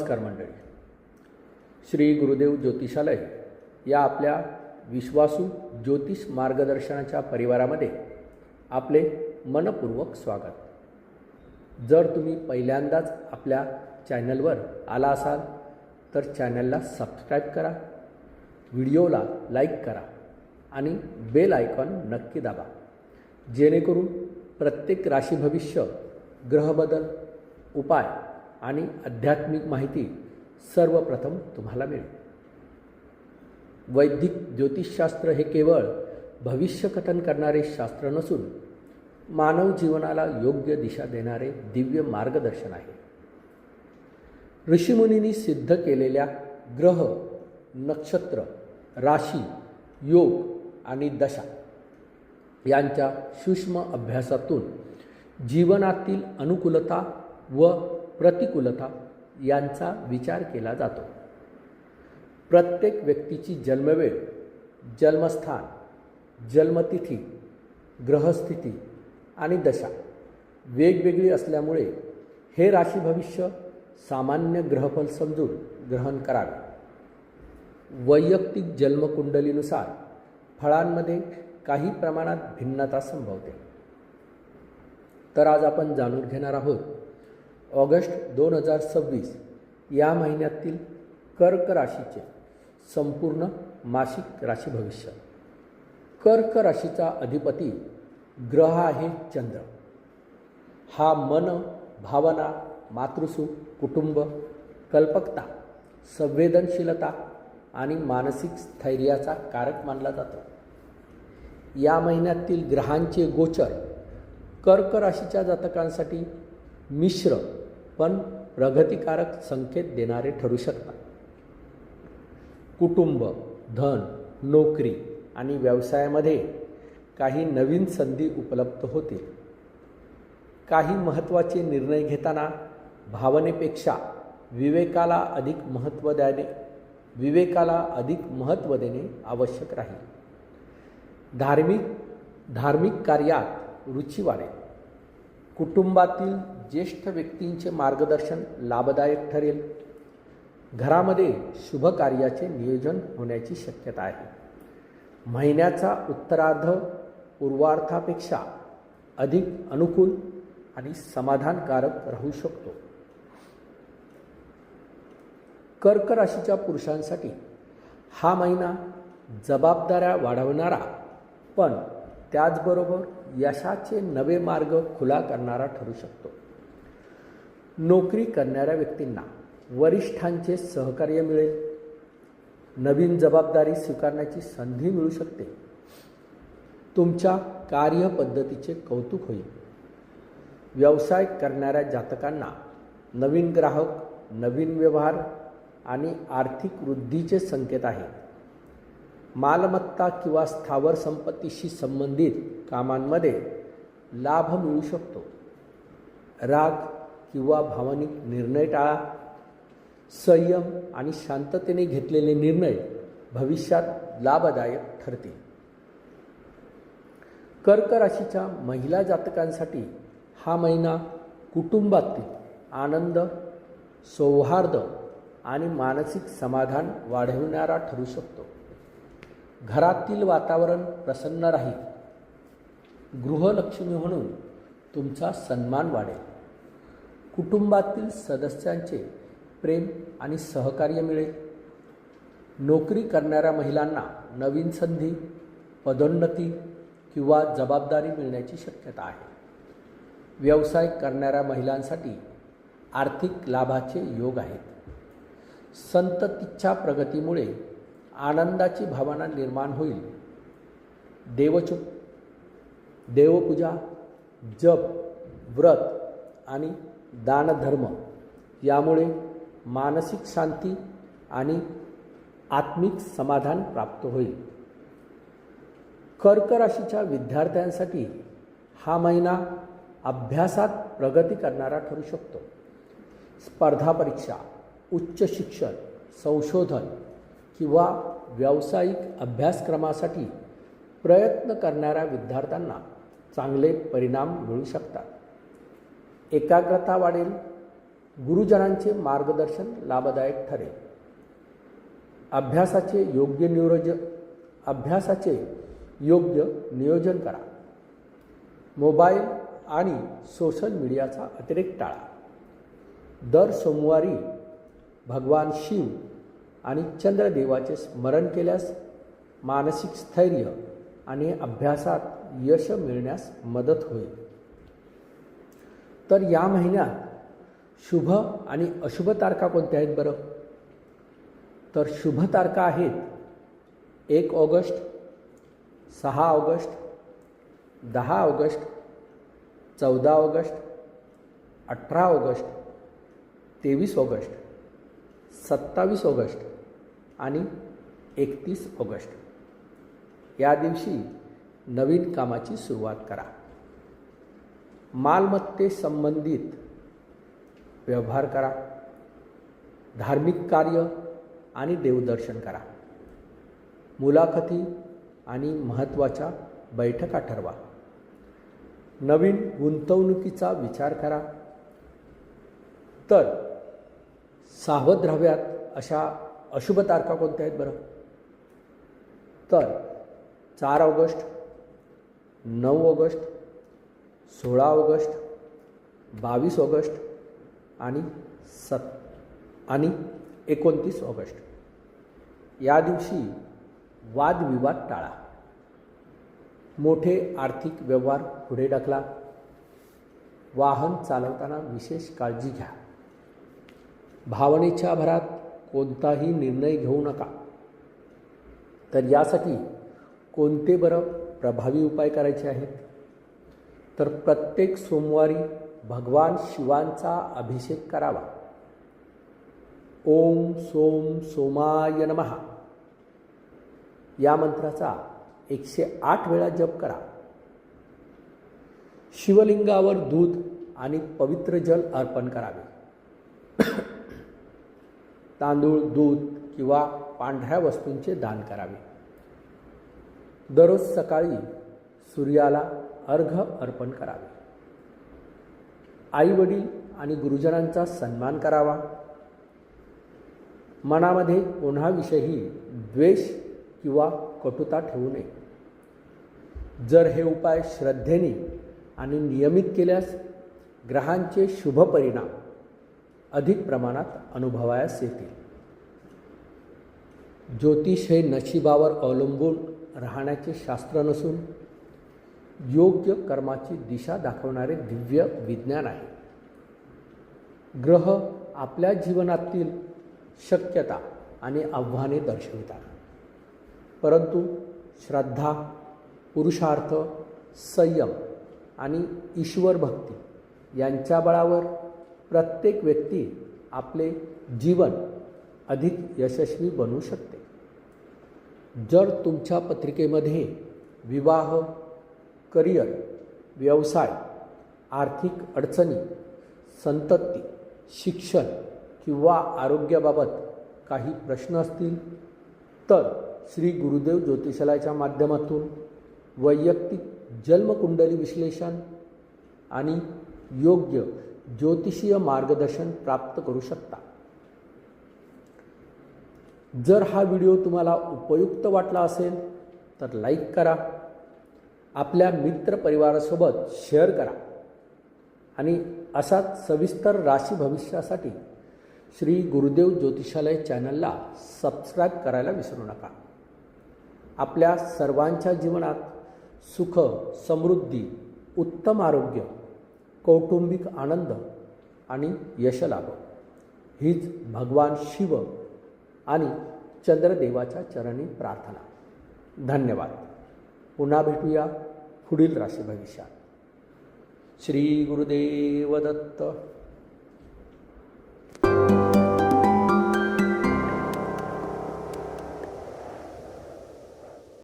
नमस्कार मंडळी. श्री गुरुदेव ज्योतिषालय या आपल्या विश्वासू ज्योतिष मार्गदर्शनाच्या परिवारामध्ये आपले मनपूर्वक स्वागत. जर तुम्ही पहिल्यांदाच आपल्या चॅनलवर आला असाल तर चॅनलला सबस्क्राईब करा, व्हिडिओला लाईक करा आणि बेल आयकॉन नक्की दाबा, जेणेकरून प्रत्येक राशी भविष्य, ग्रहबदल, उपाय आणि आध्यात्मिक माहिती सर्वप्रथम तुम्हाला मिळेल. वैदिक ज्योतिषशास्त्र हे केवळ भविष्यकथन करणारे शास्त्र नसून मानव जीवनाला योग्य दिशा देणारे दिव्य मार्गदर्शन आहे. ऋषीमुनींनी सिद्ध केलेल्या ग्रह, नक्षत्र, राशी, योग आणि दशा यांच्या सूक्ष्म अभ्यासातून जीवनातील अनुकूलता व प्रतिकूलता यांचा विचार केला जातो. प्रत्येक व्यक्तीची जन्मवेळ, जन्मस्थान, जन्मतिथी, ग्रहस्थिती आणि दशा वेगवेगळी असल्यामुळे हे राशी भविष्य सामान्य ग्रहफल समजून ग्रहण करावे. वैयक्तिक जन्मकुंडलीनुसार फळांमध्ये काही प्रमाणात भिन्नता संभवते. तर आज आपण जाणून घेणार आहोत ऑगस्ट 2026 या महिन्यातील कर्क राशीचे संपूर्ण मासिक राशी भविष्य. कर्क राशीचा अधिपती ग्रह आहे चंद्र. हा मन, भावना, मातृसुख, कुटुंब, कल्पकता, संवेदनशीलता आणि मानसिक स्थैर्याचा कारक मानला जातो. या महिन्यातील ग्रहांचे गोचर कर्क राशीच्या जातकांसाठी मिश्र पण प्रगतिकारक संकेत देणारे ठरू शकतात. कुटुंब, धन, नोकरी आणि व्यवसायामध्ये काही नवीन संधी उपलब्ध होतील. काही महत्त्वाचे निर्णय घेताना भावनेपेक्षा विवेकाला अधिक महत्त्व देणे आवश्यक राहील. धार्मिक कार्यात रुची वाढेल. कुटुंबातील ज्येष्ठ व्यक्तींचे मार्गदर्शन लाभदायक ठरेल. घरामध्ये शुभ कार्याचे नियोजन होण्याची शक्यता आहे. महिन्याचा उत्तरार्ध पूर्वार्धापेक्षा अधिक अनुकूल आणि समाधानकारक राहू शकतो. कर्क राशीच्या पुरुषांसाठी हा महिना जबाबदाऱ्या वाढवणारा पण त्याचबरोबर यशाचे नवे मार्ग खुला करणारा ठरू शकतो. नोकरी करणाऱ्या व्यक्तींना वरिष्ठांचे सहकार्य मिळेल. नवीन जबाबदारी स्वीकारण्याची संधी मिळू शकते. तुमच्या कार्यपद्धतीचे कौतुक होईल. व्यवसाय करणाऱ्या जातकांना नवीन ग्राहक, नवीन व्यवहार आणि आर्थिक वृद्धीचे संकेत आहेत. मालमत्ता किंवा स्थावर संपत्तीशी संबंधित कामांमध्ये लाभ मिळू शकतो. राग किंवा भावनिक निर्णय टाळा. संयम आणि शांततेने घेतलेले निर्णय भविष्यात लाभदायक ठरतील. कर्क राशीच्या महिला जातकांसाठी हा महिना कुटुंबातील आनंद, सौहार्द आणि मानसिक समाधान वाढविणारा ठरू शकतो. घरातील वातावरण प्रसन्न राहील. गृहलक्ष्मी म्हणून तुमचा सन्मान वाढेल. कुटुंबातील सदस्यांचे प्रेम आणि सहकार्य मिळेल. नोकरी करणाऱ्या महिलांना नवीन संधी, पदोन्नती किंवा जबाबदारी मिळण्याची शक्यता आहे. व्यवसाय करणाऱ्या महिलांसाठी आर्थिक लाभाचे योग आहेत. संततीच्या प्रगतीमुळे आनंदाची भावना निर्माण होईल. देवपूजा, जप, व्रत आणि दानधर्म यामुळे मानसिक शांती आणि आत्मिक समाधान प्राप्त होईल. कर्क राशीच्या विद्यार्थ्यांसाठी हा महिना अभ्यासात प्रगती करणारा ठरू शकतो. स्पर्धा परीक्षा, उच्च शिक्षण, संशोधन किंवा व्यावसायिक अभ्यासक्रमासाठी प्रयत्न करणाऱ्या विद्यार्थ्यांना चांगले परिणाम मिळू शकतात. एकाग्रता वाढेल. गुरुजनांचे मार्गदर्शन लाभदायक ठरेल. अभ्यासाचे योग्य नियोजन करा. मोबाईल आणि सोशल मीडियाचा अतिरेक टाळा. दर सोमवारी भगवान शिव आणि चंद्रदेवाचे स्मरण केल्यास मानसिक स्थैर्य आणि अभ्यासात यश मिळण्यास मदत होईल. तर या महिन्यात शुभ आणि अशुभ तारखा कोणत्या आहेत बरं? तर शुभ तारखा आहेत 1 August, 6 August, 10 August, 14 August, 18 August, 23 August, 27 August आणि 31 ऑगस्ट. या दिवशी नवीन कामाची सुरुवात करा. मालमत्तेसंबंधित व्यवहार करा. धार्मिक कार्य आणि देवदर्शन करा. मुलाखती आणि महत्त्वाच्या बैठका ठरवा. नवीन गुंतवणुकीचा विचार करा. तर सावध राहाव्यात अशा अशुभ तारखा कोणत्या आहेत बरं? तर 4 ऑगस्ट, 9 ऑगस्ट, 16 ऑगस्ट, 22 ऑगस्ट आणि 29 ऑगस्ट. या दिवशी वादविवाद टाळा. मोठे आर्थिक व्यवहार पुढे ढकला. वाहन चालवताना विशेष काळजी घ्या. भावनेच्या भरात कोणताही निर्णय घेऊ नका. तर यासाठी कोणते बरं प्रभावी उपाय करायचे आहेत? तर प्रत्येक सोमवारी भगवान शिवांचा अभिषेक करावा. ओम सोम सोमाय नमः या मंत्राचा 108 वेळा जप करा. शिवलिंगावर दूध आणि पवित्र जल अर्पण करावे. तांदूळ, दूध किंवा पांढऱ्या वस्तूंचे दान करावे. दररोज सकाळी सूर्याला अर्घ्य अर्पण करावे. आई वडील आणि गुरुजनांचा सन्मान करावा. मनामध्ये कोणाविषयी द्वेष किंवा कटुता ठेवू नये. जर हे उपाय श्रद्धेने आणि नियमित केल्यास ग्रहांचे शुभ परिणाम अधिक प्रमाणात अनुभवायास येतील. ज्योतिष हे नशिबावर अवलंबून राहण्याचे शास्त्र नसून योग्य कर्माची दिशा दाखवणारे दिव्य विज्ञान आहे. ग्रह आपल्या जीवनातील शक्यता आणि आव्हाने दर्शवितात, परंतु श्रद्धा, पुरुषार्थ, संयम आणि ईश्वर भक्ती यांच्या बळावर प्रत्येक व्यक्ती आपले जीवन अधिक यशस्वी बनवू शकते. जर तुमच्या पत्रिकेमध्ये विवाह, करिअर, व्यवसाय, आर्थिक अडचणी, संतती, शिक्षण किंवा आरोग्याबाबत काही प्रश्न असतील तर श्री गुरुदेव ज्योतिषालयाच्या माध्यमातून वैयक्तिक जन्मकुंडली विश्लेषण आणि योग्य ज्योतिषीय मार्गदर्शन प्राप्त करू शकता. जर हा व्हिडिओ तुम्हाला उपयुक्त वाटला असेल तर लाईक करा, आपल्या मित्रपरिवारासोबत शेअर करा आणि असाच सविस्तर राशी भविष्यासाठी श्री गुरुदेव ज्योतिषालय चॅनलला सबस्क्राईब करायला विसरू नका. आपल्या सर्वांच्या जीवनात सुख, समृद्धी, उत्तम आरोग्य, कौटुंबिक आनंद आणि यश लाभो हीच भगवान शिव आणि चंद्रदेवाच्या चरणी प्रार्थना. धन्यवाद. पुन्हा भेटूया पुढील राशी भविष्यात. श्री गुरुदेव दत्त.